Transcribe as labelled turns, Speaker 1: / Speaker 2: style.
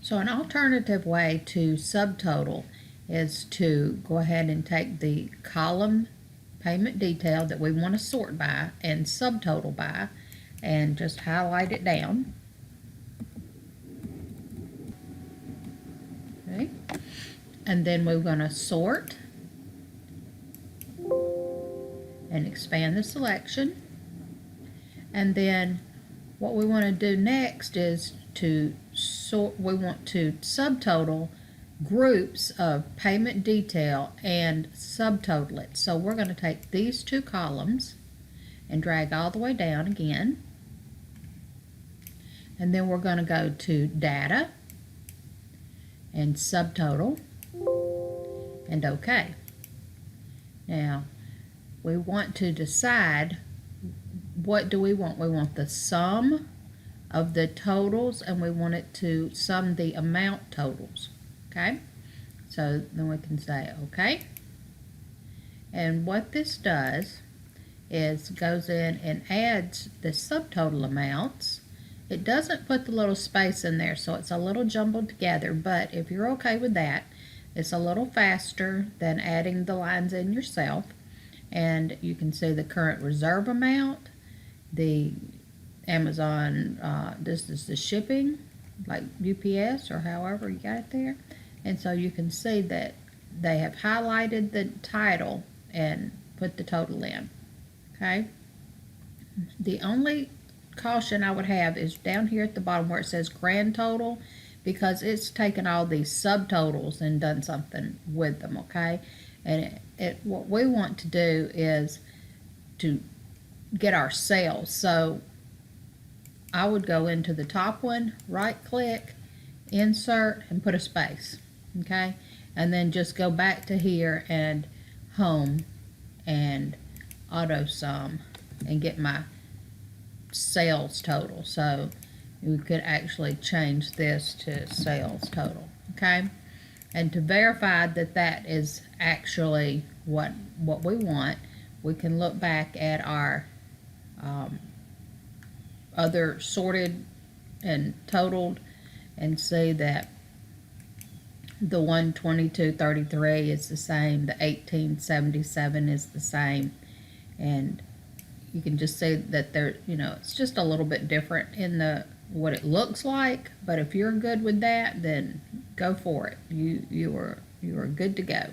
Speaker 1: So an alternative way to subtotal is to go ahead and take the column payment detail that we want to sort by and subtotal by and just highlight it down. Okay. And then we're going to sort and expand the selection. And then what we want to do next is to sort, we want to subtotal groups of payment detail and subtotal it. So we're going to take these two columns and drag all the way down again. And then we're going to go to data and subtotal and OK. Now we want to decide what do we want. We want the sum of the totals and we want it to sum the amount totals. Okay, so then we can say OK. And what this does is goes in and adds the subtotal amounts. It doesn't put the little space in there, so it's a little jumbled together, but if you're okay with that, it's a little faster than adding the lines in yourself. And you can see the current reserve amount, the Amazon, this is the shipping, like UPS or however you got it there. And so you can see that they have highlighted the title and put the total in. Okay. The only caution I would have is down here at the bottom where it says grand total, because it's taken all these subtotals and done something with them. Okay. And what we want to do is to get our sales. So I would go into the top one, right click, insert, and put a space. Okay, and then just go back to here and home and auto sum and get my sales total. So we could actually change this to sales total. Okay, and to verify that that is actually what we want, we can look back at our other sorted and totaled and see that the 122.33 is the same, the 18.77 is the same, and you can just see that there, it's just a little bit different in the what it looks like. But if you're good with that, then go for it. You are good to go.